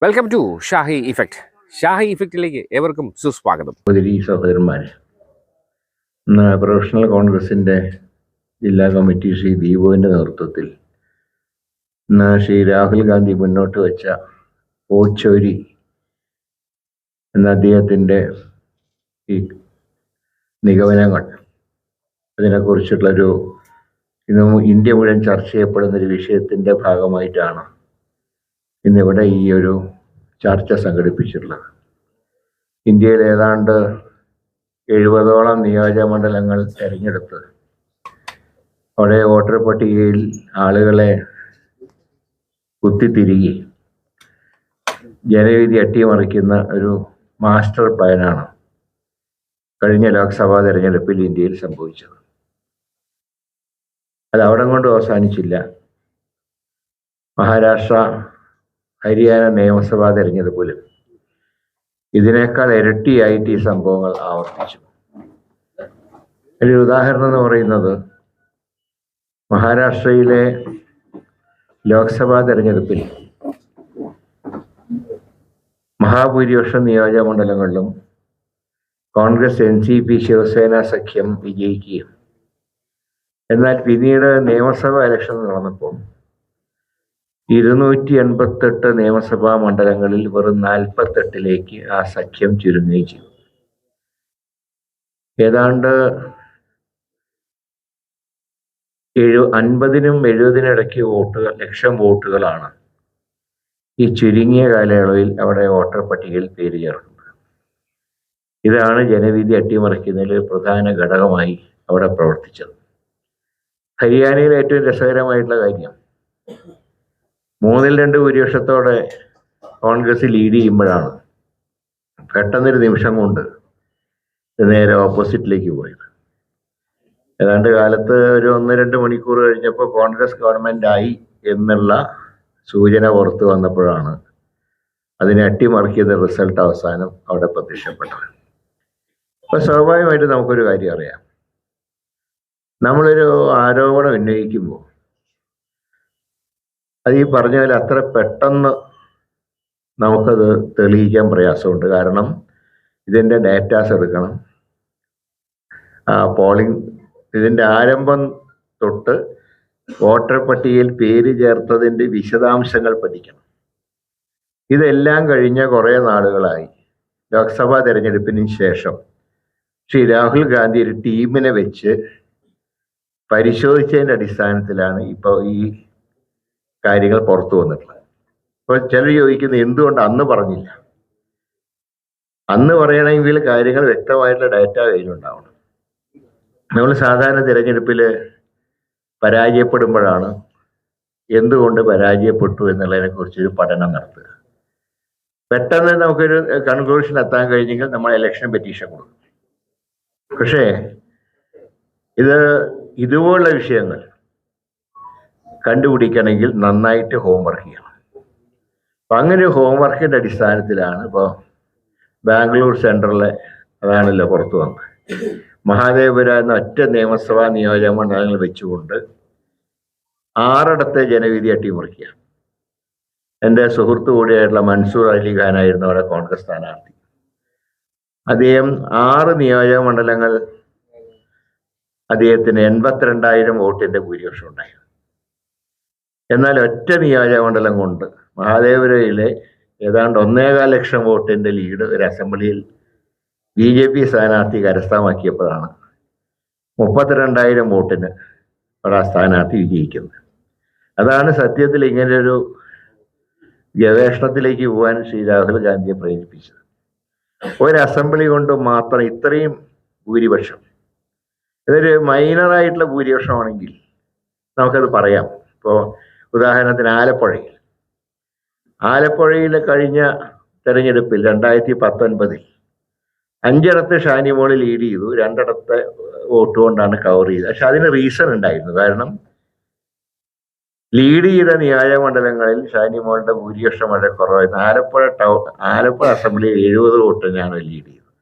Welcome to Shahi effect. Shahi ഇഫക്റ്റിലേക്ക് ഏവർക്കും സുസ്വാഗതം. സഹോദരന്മാർ, പ്രൊഫഷണൽ കോൺഗ്രസിൻ്റെ ജില്ലാ കമ്മിറ്റി ശ്രീ ദീപുവിൻ്റെ നേതൃത്വത്തിൽ ശ്രീ രാഹുൽ ഗാന്ധി മുന്നോട്ട് വെച്ച ഓച്ചോരി എന്ന അദ്ദേഹത്തിൻ്റെ ഈ നിഗമനങ്ങൾ, അതിനെക്കുറിച്ചുള്ളൊരു ഇന്ന് ഇന്ത്യ മുഴുവൻ ചർച്ച ചെയ്യപ്പെടുന്നൊരു വിഷയത്തിൻ്റെ ഭാഗമായിട്ടാണ് ഇന്നിവിടെ ഈ ഒരു ചർച്ച സംഘടിപ്പിച്ചിട്ടുള്ളത്. ഇന്ത്യയിൽ ഏതാണ്ട് 70ഓളം നിയോജകമണ്ഡലങ്ങൾ തിരഞ്ഞെടുത്ത് അവിടെ വോട്ടർ പട്ടികയിൽ ആളുകളെ കുത്തിത്തിരികെ ജനവിധി അട്ടിമറിക്കുന്ന ഒരു മാസ്റ്റർ പ്ലാനാണ് കഴിഞ്ഞ ലോക്സഭാ തെരഞ്ഞെടുപ്പിൽ ഇന്ത്യയിൽ സംഭവിച്ചത്. അത് അവിടെ കൊണ്ട് അവസാനിച്ചില്ല. മഹാരാഷ്ട്ര, ഹരിയാന നിയമസഭാ തെരഞ്ഞെടുപ്പിലും ഇതിനേക്കാൾ ഇരട്ടിയായിട്ട് ഈ സംഭവങ്ങൾ ആവർത്തിച്ചു. ഒരു ഉദാഹരണം എന്ന് പറയുന്നത്, മഹാരാഷ്ട്രയിലെ ലോക്സഭാ തെരഞ്ഞെടുപ്പിൽ മഹാഭൂരിപക്ഷം നിയോജക മണ്ഡലങ്ങളിലും കോൺഗ്രസ്, NCP, ശിവസേന സഖ്യം വിജയിക്കുകയും എന്നാൽ പിന്നീട് നിയമസഭാ ഇലക്ഷൻ നടന്നപ്പോൾ 288 നിയമസഭാ മണ്ഡലങ്ങളിൽ വെറും 48ലേക്ക് ആ സഖ്യം ചുരുങ്ങുകയും ചെയ്തു. ഏതാണ്ട് 50നും 70നും ഇടയ്ക്ക് ലക്ഷം വോട്ടുകളാണ് ഈ ചുരുങ്ങിയ കാലയളവിൽ അവിടെ വോട്ടർ പട്ടികയിൽ പേര് ചേർക്കുന്നത്. ഇതാണ് ജനവിധി അട്ടിമറിക്കുന്നതിൽ പ്രധാന ഘടകമായി അവിടെ പ്രവർത്തിച്ചത്. ഹരിയാനയിലെ ഏറ്റവും രസകരമായിട്ടുള്ള കാര്യം, 3-2 ഭൂരിപക്ഷത്തോടെ കോൺഗ്രസ് ലീഡ് ചെയ്യുമ്പോഴാണ് പെട്ടെന്നൊരു നിമിഷം കൊണ്ട് നേരെ ഓപ്പോസിറ്റിലേക്ക് പോയത്. ഏതാണ്ട് കാലത്ത് ഒരു 1-2 മണിക്കൂർ കഴിഞ്ഞപ്പോൾ കോൺഗ്രസ് ഗവൺമെന്റ് ആയി എന്നുള്ള സൂചന പുറത്തു വന്നപ്പോഴാണ് അതിനെ അട്ടിമറിക്കുന്ന റിസൾട്ട് അവസാനം അവിടെ പ്രത്യക്ഷപ്പെട്ടത്. അപ്പോൾ സ്വാഭാവികമായിട്ട് നമുക്കൊരു കാര്യം അറിയാം. നമ്മളൊരു ആരോപണം ഉന്നയിക്കുമ്പോൾ അത് ഈ പറഞ്ഞ പോലെ അത്ര പെട്ടെന്ന് നമുക്കത് തെളിയിക്കാൻ പ്രയാസമുണ്ട്. കാരണം ഇതിൻ്റെ ഡാറ്റാസ് എടുക്കണം, പോളിംഗ് ഇതിൻ്റെ ആരംഭം തൊട്ട് വോട്ടർ പട്ടികയിൽ പേര് ചേർത്തതിൻ്റെ വിശദാംശങ്ങൾ പഠിക്കണം. ഇതെല്ലാം കഴിഞ്ഞ കുറേ നാളുകളായി ലോക്സഭാ തെരഞ്ഞെടുപ്പിന് ശേഷം ശ്രീ രാഹുൽ ഗാന്ധി ഒരു ടീമിനെ വെച്ച് പരിശോധിച്ചതിൻ്റെ അടിസ്ഥാനത്തിലാണ് ഇപ്പോൾ ഈ കാര്യങ്ങൾ പുറത്തു വന്നിട്ടുള്ളത്. അപ്പോൾ ചിലർ ചോദിക്കുന്നത് എന്തുകൊണ്ട് അന്ന് പറഞ്ഞില്ല? അന്ന് പറയണമെങ്കിൽ കാര്യങ്ങൾ വ്യക്തമായിട്ടുള്ള ഡാറ്റ കയ്യിലുണ്ടാവണം. നമ്മൾ സാധാരണ തിരഞ്ഞെടുപ്പിൽ പരാജയപ്പെടുമ്പോഴാണ് എന്തുകൊണ്ട് പരാജയപ്പെട്ടു എന്നുള്ളതിനെ കുറിച്ചൊരു പഠനം നടത്തുക. പെട്ടെന്ന് നമുക്കൊരു കൺക്ലൂഷൻ എത്താൻ കഴിഞ്ഞെങ്കിൽ നമ്മൾ ഇലക്ഷൻ പെറ്റീഷൻ കൊടുക്കും. പക്ഷേ ഇതുപോലുള്ള വിഷയങ്ങൾ കണ്ടുപിടിക്കണമെങ്കിൽ നന്നായിട്ട് ഹോംവർക്ക് ചെയ്യണം. അപ്പം അങ്ങനെ ഒരു ഹോംവർക്കിൻ്റെ അടിസ്ഥാനത്തിലാണ് ഇപ്പോൾ ബാംഗ്ലൂർ സെൻട്രലിലെ അതാണല്ലോ പുറത്തു വന്നത്. മഹാദേവപുര എന്ന ഒറ്റ നിയമസഭാ നിയോജക മണ്ഡലങ്ങൾ വെച്ചുകൊണ്ട് 6 ജനവിധി അട്ടിമറിക്കുക. എൻ്റെ സുഹൃത്തു കൂടിയായിട്ടുള്ള മൻസൂർ അലി ഖാനായിരുന്നു അവിടെ കോൺഗ്രസ് സ്ഥാനാർത്ഥി. അദ്ദേഹം 6 നിയോജക മണ്ഡലങ്ങൾ അദ്ദേഹത്തിന് 82,000 വോട്ടിൻ്റെ ഭൂരിപക്ഷം ഉണ്ടായിരുന്നു. എന്നാൽ ഒറ്റ നിയോജക മണ്ഡലം കൊണ്ട് മഹാദേവപുരയിലെ ഏതാണ്ട് 1.25 ലക്ഷം വോട്ടിൻ്റെ ലീഡ് ഒരു അസംബ്ലിയിൽ BJP സ്ഥാനാർത്ഥി കരസ്ഥമാക്കിയപ്പോഴാണ് 32,000 വോട്ടിന് ആ സ്ഥാനാർത്ഥി വിജയിക്കുന്നത്. അതാണ് സത്യത്തിൽ ഇങ്ങനെയൊരു ഗവേഷണത്തിലേക്ക് പോകാൻ ശ്രീ രാഹുൽ ഗാന്ധിയെ പ്രേരിപ്പിച്ചത്. ഒരു അസംബ്ലി കൊണ്ട് മാത്രം ഇത്രയും ഭൂരിപക്ഷം, ഇതൊരു മൈനറായിട്ടുള്ള ഭൂരിപക്ഷമാണെങ്കിൽ നമുക്കത് പറയാം. ഇപ്പോൾ ഉദാഹരണത്തിന് ആലപ്പുഴയിൽ കഴിഞ്ഞ തെരഞ്ഞെടുപ്പിൽ 2019 5 ഷാനിമോൾ ലീഡ് ചെയ്തു, 2 വോട്ട് കൊണ്ടാണ് കവർ ചെയ്തത്. പക്ഷെ അതിന് റീസൺ ഉണ്ടായിരുന്നു. കാരണം ലീഡ് ചെയ്ത നിയോജക മണ്ഡലങ്ങളിൽ ഷാനിമോളുടെ ഭൂരിപക്ഷം വളരെ കുറവായിരുന്നു. ആലപ്പുഴ അസംബ്ലിയിൽ 70 വോട്ടിനാണ് ലീഡ് ചെയ്തത്.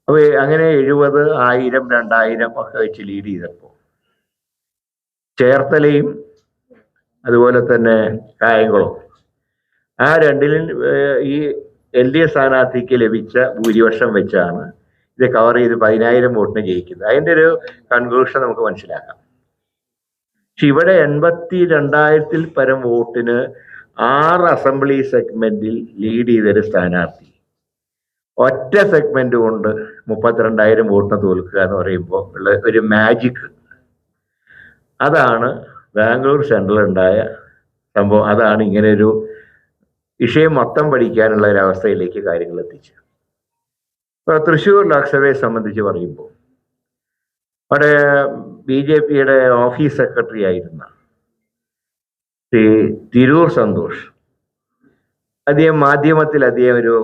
അപ്പോൾ അങ്ങനെ 70, 1000, 2000 ഒക്കെ വെച്ച് ലീഡ് ചെയ്തപ്പോൾ ചേർത്തലയും അതുപോലെ തന്നെ കായംകുളം ആ രണ്ടിലും ഈ LDF സ്ഥാനാർത്ഥിക്ക് ലഭിച്ച ഭൂരിപക്ഷം വെച്ചാണ് ഇത് കവർ ചെയ്ത് 10,000 വോട്ടിന് ജയിക്കുന്നത്. അതിൻ്റെ ഒരു കൺക്ലൂഷൻ നമുക്ക് മനസ്സിലാക്കാം. പക്ഷെ ഇവിടെ 82,000-ൽ പരം വോട്ടിന് 6 അസംബ്ലി സെഗ്മെന്റിൽ ലീഡ് ചെയ്തൊരു സ്ഥാനാർത്ഥി ഒറ്റ സെഗ്മെന്റ് കൊണ്ട് 32,000 വോട്ടിന് തോൽക്കുക എന്ന് പറയുമ്പോൾ ഉള്ള ഒരു മാജിക്, അതാണ് ബാംഗ്ലൂർ സെൻട്രൽ ഉണ്ടായ സംഭവം. അതാണ് ഇങ്ങനെ ഒരു വിഷയം മൊത്തം പഠിക്കാനുള്ള ഒരു അവസ്ഥയിലേക്ക് കാര്യങ്ങൾ എത്തിച്ചത്. ഇപ്പോൾ തൃശ്ശൂർ ലോക്സഭയെ സംബന്ധിച്ച് പറയുമ്പോൾ അവിടെ BJPയുടെ ഓഫീസ് സെക്രട്ടറി ആയിരുന്ന ശ്രീ തിരൂർ സന്തോഷ് അദ്ദേഹം മാധ്യമത്തിൽ ഒരു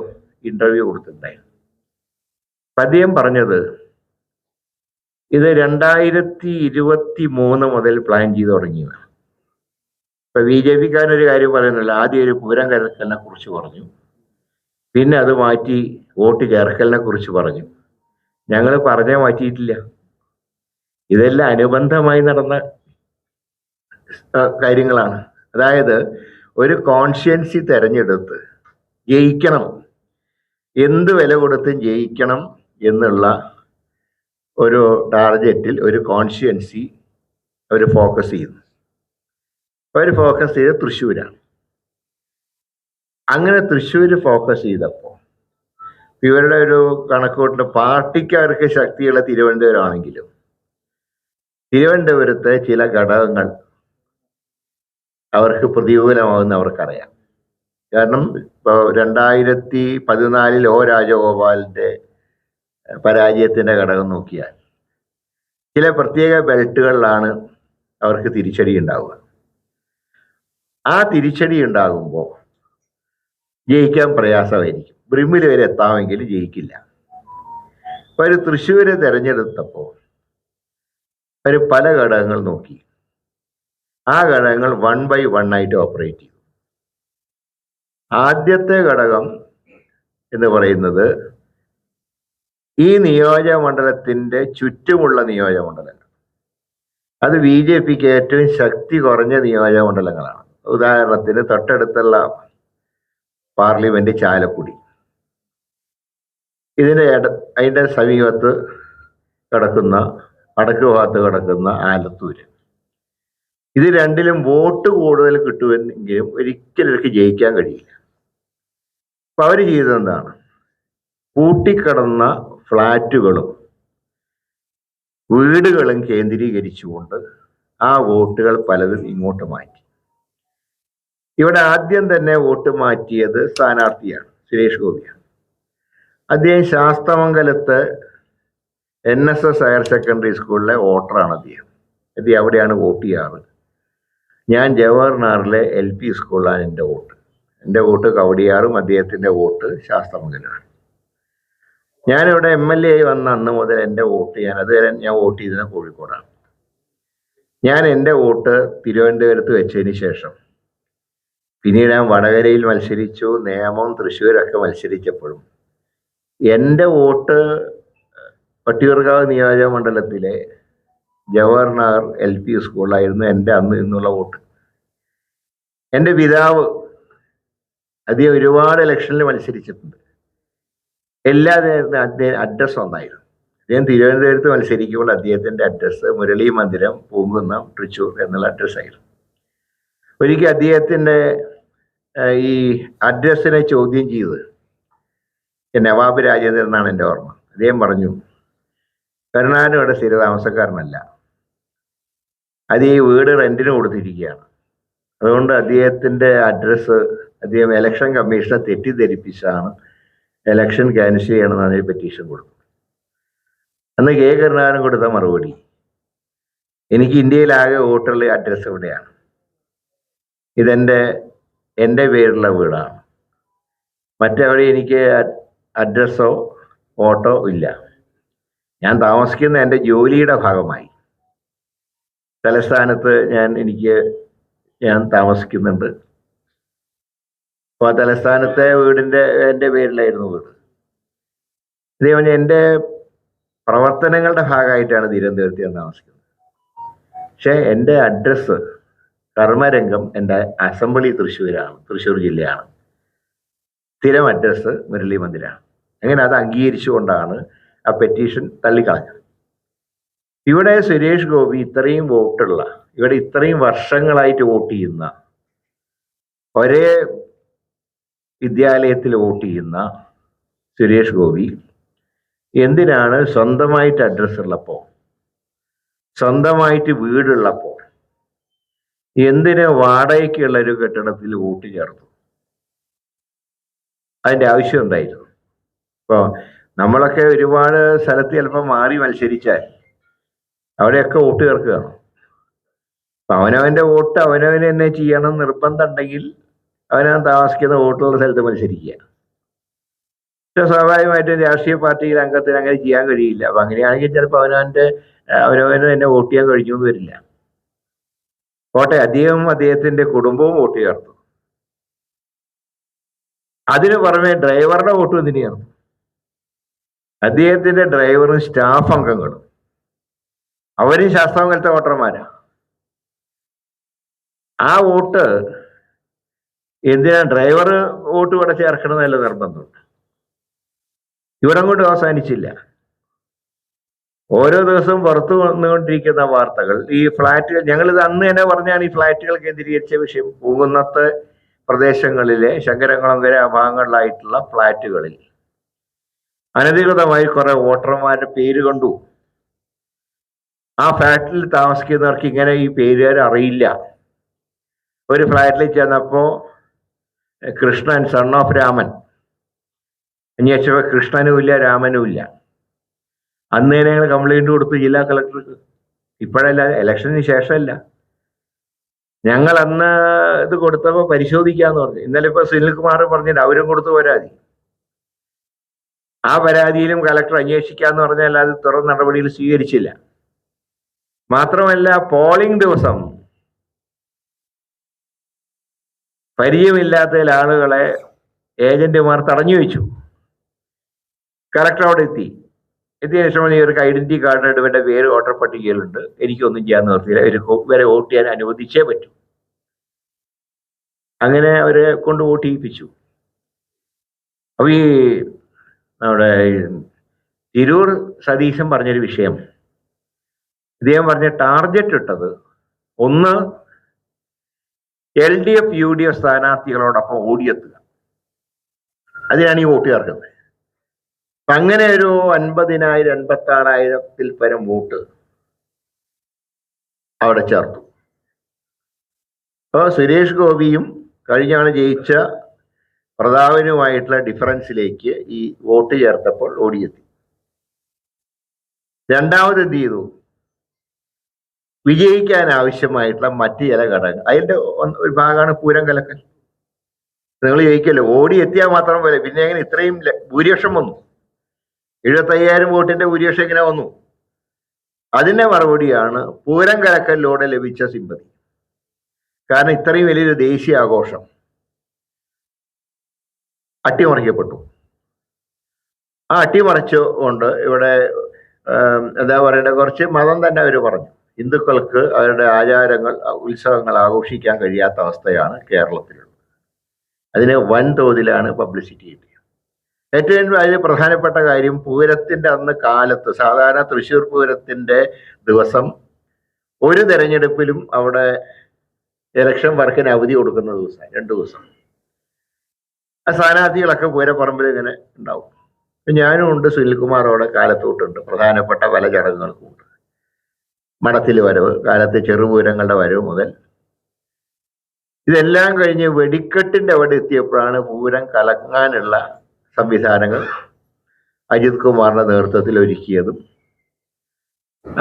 ഇന്റർവ്യൂ കൊടുത്തിട്ടുണ്ടായിരുന്നു. അപ്പം അദ്ദേഹം പറഞ്ഞത് ഇത് 2023 മുതൽ പ്ലാൻ ചെയ്ത് തുടങ്ങിയതാണ്. ഇപ്പൊ BJPക്കാരനൊരു കാര്യം പറയുന്നില്ല, ആദ്യം ഒരു പൂരം കലക്കലിനെ കുറിച്ച് പറഞ്ഞു, പിന്നെ അത് മാറ്റി വോട്ട് ചേർക്കലിനെ കുറിച്ച് പറഞ്ഞു. ഞങ്ങൾ പറഞ്ഞേ മാറ്റിയിട്ടില്ല. ഇതെല്ലാം അനുബന്ധമായി നടന്ന കാര്യങ്ങളാണ്. അതായത് ഒരു കോൺഷ്യൻസി തെരഞ്ഞെടുത്ത് ജയിക്കണം, എന്ത് വില കൊടുത്തും ജയിക്കണം എന്നുള്ള ഒരു ടാർഗറ്റിൽ ഒരു കോൺഷ്യൻസി അവർ ഫോക്കസ് ചെയ്യുന്നു. അവർ ഫോക്കസ് ചെയ്ത് തൃശ്ശൂരാണ്. അങ്ങനെ തൃശ്ശൂർ ഫോക്കസ് ചെയ്തപ്പോൾ ഇവരുടെ ഒരു കണക്കൂട്ടിൽ പാർട്ടിക്കാർക്ക് ശക്തിയുള്ള തിരുവനന്തപുരം ആണെങ്കിലും തിരുവനന്തപുരത്തെ ചില ഘടകങ്ങൾ അവർക്ക് പ്രതികൂലമാകുന്ന അവർക്കറിയാം. കാരണം ഇപ്പോൾ 2014 O രാജഗോപാലിൻ്റെ പരാജയത്തിൻ്റെ ഘടകം നോക്കിയാൽ ചില പ്രത്യേക ബെൽറ്റുകളിലാണ് അവർക്ക് തിരിച്ചടി ഉണ്ടാവുക. ആ തിരിച്ചടി ഉണ്ടാകുമ്പോൾ ജയിക്കാൻ പ്രയാസമായിരിക്കും. ബ്രിമ്മിൽ വരെ എത്താമെങ്കിലും ജയിക്കില്ല. അപ്പോൾ ഒരു തൃശ്ശൂരെ തിരഞ്ഞെടുത്തപ്പോൾ അവർ പല ഘടകങ്ങൾ നോക്കി. ആ ഘടകങ്ങൾ 1 by 1 ആയിട്ട് ഓപ്പറേറ്റ് ചെയ്തു. ആദ്യത്തെ ഘടകം എന്ന് പറയുന്നത് ഈ നിയോജകമണ്ഡലത്തിൻ്റെ ചുറ്റുമുള്ള നിയോജകമണ്ഡലങ്ങൾ. അത് BJPക്ക് ഏറ്റവും ശക്തി കുറഞ്ഞ നിയോജകമണ്ഡലങ്ങളാണ്. ഉദാഹരണത്തിന് തൊട്ടടുത്തുള്ള പാർലമെന്റ് ചാലക്കുടി, അതിൻ്റെ സമീപത്ത് കിടക്കുന്ന വടക്ക് ഭാഗത്ത് കിടക്കുന്ന ആലത്തൂര്. ഇത് രണ്ടിലും വോട്ട് കൂടുതൽ കിട്ടുമെങ്കിലും ഒരിക്കലും അവർക്ക് ജയിക്കാൻ കഴിയില്ല. അപ്പൊ അവർ ചെയ്തതെന്താണ്? കൂട്ടിക്കിടന്ന ഫ്ലാറ്റുകളും വീടുകളും കേന്ദ്രീകരിച്ചുകൊണ്ട് ആ വോട്ടുകൾ പലതും ഇങ്ങോട്ട് മാറ്റി. ഇവിടെ ആദ്യം തന്നെ വോട്ട് മാറ്റിയത് സ്ഥാനാർത്ഥിയാണ്, സുരേഷ് ഗോപിയാണ്. അദ്ദേഹം ശാസ്തമംഗലത്ത് NSS ഹയർ സെക്കൻഡറി സ്കൂളിലെ വോട്ടറാണ് അദ്ദേഹം അവിടെയാണ് വോട്ട് ചെയ്യാറ്. ഞാൻ ജവഹർലാലിലെ LP സ്കൂളിലാണ് എൻ്റെ വോട്ട് കവടിയാറും, അദ്ദേഹത്തിൻ്റെ വോട്ട് ശാസ്തമംഗലമാണ്. ഞാനിവിടെ MLA ആയി വന്ന അന്ന് മുതൽ എൻ്റെ വോട്ട് അതുവരെ ഞാൻ വോട്ട് ചെയ്തത് കോഴിക്കോടാണ്. ഞാൻ എൻ്റെ വോട്ട് തിരുവനന്തപുരത്ത് വെച്ചതിന് ശേഷം പിന്നീട് ഞാൻ വടകരയിൽ മത്സരിച്ചു, നേമം, തൃശ്ശൂരൊക്കെ മത്സരിച്ചപ്പോഴും എൻ്റെ വോട്ട് വട്ടിയൂർക്കാവ് നിയോജക മണ്ഡലത്തിലെ ജവഹർലാൽ LP സ്കൂളിലായിരുന്നു എൻ്റെ അന്ന് ഇന്നുള്ള വോട്ട്. എൻ്റെ പിതാവ് അദ്ദേഹം ഒരുപാട് ഇലക്ഷനിൽ മത്സരിച്ചിട്ടുണ്ട്. എല്ലാ അഡ്രസ്സ് ഒന്നായിരുന്നു. അദ്ദേഹം തിരുവനന്തപുരത്ത് മത്സരിക്കുമ്പോൾ അദ്ദേഹത്തിൻ്റെ അഡ്രസ്സ് മുരളി മന്ദിരം, പൂങ്കുന്നം, തൃശ്ശൂർ എന്നുള്ള അഡ്രസ്സായിരുന്നു. ഒരിക്കൽ അദ്ദേഹത്തിൻ്റെ ഈ അഡ്രസ്സിനെ ചോദ്യം ചെയ്ത് നവാബ് രാജേന്ദ്രൻ എന്നാണ് എൻ്റെ ഓർമ്മ. അദ്ദേഹം പറഞ്ഞു, കരുണാകരൻ ഇവിടെ സ്ഥിരതാമസക്കാരനല്ല, അത് ഈ വീട് റെന്റിന് കൊടുത്തിരിക്കുകയാണ്, അതുകൊണ്ട് അദ്ദേഹത്തിൻ്റെ അഡ്രസ്സ് അദ്ദേഹം ഇലക്ഷൻ കമ്മീഷനെ തെറ്റിദ്ധരിപ്പിച്ചാണ് ഇലക്ഷൻ ക്യാൻസൽ ചെയ്യണമെന്നാണ് ഒരു പെറ്റീഷൻ കൊടുത്തത്. അന്ന് K. കരുണാകരൻ കൊടുത്ത മറുപടി, എനിക്ക് ഇന്ത്യയിലാകെ വോട്ടുള്ള അഡ്രസ്സ് ഇവിടെയാണ്, എൻ്റെ പേരുള്ള വീടാണ്, മറ്റെവിടെ എനിക്ക് അഡ്രസ്സോ വോട്ടോ ഇല്ല. ഞാൻ താമസിക്കുന്ന എൻ്റെ ജോലിയുടെ ഭാഗമായി തലസ്ഥാനത്ത് ഞാൻ താമസിക്കുന്നുണ്ട്. അപ്പോൾ ആ തലസ്ഥാനത്തെ എൻ്റെ പേരിലായിരുന്നു വീട്. ഇതേപോലെ എൻ്റെ പ്രവർത്തനങ്ങളുടെ ഭാഗമായിട്ടാണ് തിരുവനന്തപുരത്ത് ഞാൻ താമസിക്കുന്നത്. പക്ഷേ എൻ്റെ അഡ്രസ്സ് കർമ്മരംഗം, എൻ്റെ അസംബ്ലി തൃശ്ശൂർ ജില്ലയാണ്. സ്ഥിരം അഡ്രസ്സ് മുരളി മന്ദിരാണ്. അങ്ങനെ അത് അംഗീകരിച്ചുകൊണ്ടാണ് ആ പെറ്റീഷൻ തള്ളിക്കളഞ്ഞത്. ഇവിടെ സുരേഷ് ഗോപി ഇത്രയും വോട്ടുള്ള, ഇവിടെ ഇത്രയും വർഷങ്ങളായിട്ട് വോട്ട് ചെയ്യുന്ന, ഒരേ വിദ്യാലയത്തിൽ വോട്ട് ചെയ്യുന്ന സുരേഷ് ഗോപി എന്തിനാണ് സ്വന്തമായിട്ട് അഡ്രസ്സ് ഉള്ളപ്പോൾ, സ്വന്തമായിട്ട് വീടുള്ളപ്പോൾ എന്തിന് വാടകയ്ക്കുള്ള ഒരു കെട്ടിടത്തിൽ വോട്ട് ചേർത്തു? അതിൻ്റെ ആവശ്യം എന്തായിരുന്നു? ഇപ്പോൾ നമ്മളൊക്കെ ഒരുപാട് സ്ഥലത്ത് ചിലപ്പോൾ മാറി മത്സരിച്ചാൽ അവിടെയൊക്കെ വോട്ട് ചേർക്കുകയാണ്. അപ്പം അവനവൻ്റെ വോട്ട് അവനവന് തന്നെ ചെയ്യണം നിർബന്ധം ഉണ്ടെങ്കിൽ അവനവൻ താമസിക്കുന്ന വോട്ടുള്ള സ്ഥലത്ത് മത്സരിക്കുക. പക്ഷെ സ്വാഭാവികമായിട്ടും രാഷ്ട്രീയ പാർട്ടിയിൽ അംഗത്തിന് അങ്ങനെ ചെയ്യാൻ കഴിയില്ല. അപ്പം അങ്ങനെയാണെങ്കിൽ ചിലപ്പോൾ അവനവന് തന്നെ വോട്ട് ചെയ്യാൻ കഴിഞ്ഞു എന്ന് വരില്ല. പോട്ടെ, അദ്ദേഹത്തിൻ്റെ കുടുംബവും വോട്ട് ചേർത്തു. അതിനു പുറമെ ഡ്രൈവറുടെ വോട്ട് എന്തിനു ചേർത്തു? അദ്ദേഹത്തിന്റെ ഡ്രൈവറും സ്റ്റാഫ് അംഗങ്ങളും അവരും ശാസ്താംകോലത്തെ വോട്ടർമാരാ. ആ വോട്ട് എന്തിനാ ഡ്രൈവർ വോട്ട് ഇവിടെ ചേർക്കണമെന്നല്ല നിർബന്ധമുണ്ട്. ഇവിടം കൊണ്ട് അവസാനിച്ചില്ല. ഓരോ ദിവസവും പുറത്തു വന്നുകൊണ്ടിരിക്കുന്ന വാർത്തകൾ, ഈ ഫ്ലാറ്റുകൾ, ഞങ്ങളിത് അന്ന് തന്നെ പറഞ്ഞാണ് ഈ ഫ്ലാറ്റുകൾ കേന്ദ്രീകരിച്ച വിഷയം. പൂങ്കുന്നത്തെ പ്രദേശങ്ങളിലെ ശങ്കരകുളങ്കര ഭാഗങ്ങളിലായിട്ടുള്ള ഫ്ലാറ്റുകളിൽ അനധികൃതമായി കുറെ വോട്ടർമാരുടെ പേര് കണ്ടു. ആ ഫ്ലാറ്റിൽ താമസിക്കുന്നവർക്ക് ഇങ്ങനെ ഈ പേരുകാർ അറിയില്ല. ഒരു ഫ്ലാറ്റിൽ ചെന്നപ്പോൾ കൃഷ്ണൻ സൺ ഓഫ് രാമൻ, അന്വേഷിച്ചപ്പോൾ കൃഷ്ണനും ഇല്ല രാമനും ഇല്ല. അന്ന് തന്നെ ഞങ്ങൾ കംപ്ലൈന്റ് കൊടുത്തു ജില്ലാ കളക്ടർക്ക്. ഇപ്പോഴല്ല, ഇലക്ഷന് ശേഷമല്ല. ഞങ്ങൾ അന്ന് ഇത് കൊടുത്തപ്പോൾ പരിശോധിക്കാന്ന് പറഞ്ഞു. ഇന്നലെ ഇപ്പൊ സുനിൽകുമാർ പറഞ്ഞിട്ട് അവരും കൊടുത്തു പരാതി. ആ പരാതിയിലും കളക്ടർ അന്വേഷിക്കാന്ന് പറഞ്ഞാൽ അത് തുടർ നടപടികൾ സ്വീകരിച്ചില്ല. മാത്രമല്ല, പോളിംഗ് ദിവസം പരിചയമില്ലാത്ത ആളുകളെ ഏജന്റുമാർ തടഞ്ഞു വെച്ചു. കളക്ടർ അവിടെ എത്തിയ ശേഷം ഇവർക്ക് ഐഡന്റിറ്റി കാർഡ് ഇവരുടെ പേര് വോട്ടർ പട്ടികയിലുണ്ട്, എനിക്കൊന്നും ചെയ്യാൻ നിർത്തിയില്ല, ഇവരെ വോട്ട് ചെയ്യാൻ അനുവദിച്ചേ പറ്റൂ. അങ്ങനെ അവരെ കൊണ്ട് വോട്ട് ചെയ്യിപ്പിച്ചു. അപ്പൊ ഈ നമ്മുടെ തിരൂർ സതീശൻ പറഞ്ഞൊരു വിഷയം, ഇദ്ദേഹം പറഞ്ഞ ടാർഗറ്റ് ഇട്ടത് ഒന്ന് LDF UDF സ്ഥാനാർത്ഥികളോടൊപ്പം ഓടിയെത്തുക, അതിനാണ് ഈ വോട്ട് ചേർക്കുന്നത്. അപ്പൊ അങ്ങനെ ഒരു 50,000 86,000-ൽ പരം വോട്ട് അവിടെ ചേർത്തു. അപ്പോൾ സുരേഷ് ഗോപിയും കഴിഞ്ഞാണ് ജയിച്ച പ്രതാപനുമായിട്ടുള്ള ഡിഫറൻസിലേക്ക് ഈ വോട്ട് ചേർത്തപ്പോൾ ഓടിയെത്തി. രണ്ടാമത് എന്ത് ചെയ്തു? വിജയിക്കാൻ ആവശ്യമായിട്ടുള്ള മറ്റ് ചില ഘടകങ്ങൾ, അതിൻ്റെ ഒരു ഭാഗമാണ് പൂരം കലക്കൽ. നിങ്ങൾ ജയിക്കല്ലോ, ഓടിയെത്തിയാൽ മാത്രം പോലെ പിന്നെ എങ്ങനെ ഇത്രയും ഭൂരിപക്ഷം വന്നു? 75,000 വോട്ടിന്റെ ഭൂരിപക്ഷം എങ്ങനെ വന്നു? അതിന്റെ മറുപടിയാണ് പൂരം കലക്കലിലൂടെ ലഭിച്ച സിമ്പതി. കാരണം ഇത്രയും വലിയൊരു ദേശീയ ആഘോഷം അട്ടിമറിക്കപ്പെട്ടു. ആ അട്ടിമറിച്ചുകൊണ്ട് ഇവിടെ എന്താ പറയേണ്ടത്, കുറച്ച് മതം തന്നെ അവർ പറഞ്ഞു. ഹിന്ദുക്കൾക്ക് അവരുടെ ആചാരങ്ങൾ, ഉത്സവങ്ങൾ ആഘോഷിക്കാൻ കഴിയാത്ത അവസ്ഥയാണ് കേരളത്തിലുള്ളത്. അതിന് വൻതോതിലാണ് പബ്ലിസിറ്റി കിട്ടിയത്. ഏറ്റവും അതിൽ പ്രധാനപ്പെട്ട കാര്യം, പൂരത്തിൻ്റെ അന്ന് കാലത്ത്, സാധാരണ തൃശ്ശൂർ പൂരത്തിൻ്റെ ദിവസം ഒരു തെരഞ്ഞെടുപ്പിലും അവിടെ ഇലക്ഷൻ വർക്കിന് അവധി കൊടുക്കുന്ന ദിവസം 2 ദിവസം ആ സ്ഥാനാർത്ഥികളൊക്കെ പൂരപ്പറമ്പിൽ ഇങ്ങനെ ഉണ്ടാവും. ഞാനും ഉണ്ട്, സുനിൽകുമാറോടെ കാലത്തോട്ടുണ്ട്, പ്രധാനപ്പെട്ട പല ചടങ്ങുകൾക്കും ഉണ്ട്. മഠത്തിൽ വരവ്, കാലത്ത് ചെറുപൂരങ്ങളുടെ വരവ് മുതൽ ഇതെല്ലാം കഴിഞ്ഞ് വെടിക്കെട്ടിൻ്റെ അവിടെ എത്തിയപ്പോഴാണ് പൂരം കലങ്ങാനുള്ള സംവിധാനങ്ങൾ അജിത് കുമാറിന്റെ നേതൃത്വത്തിൽ ഒരുക്കിയതും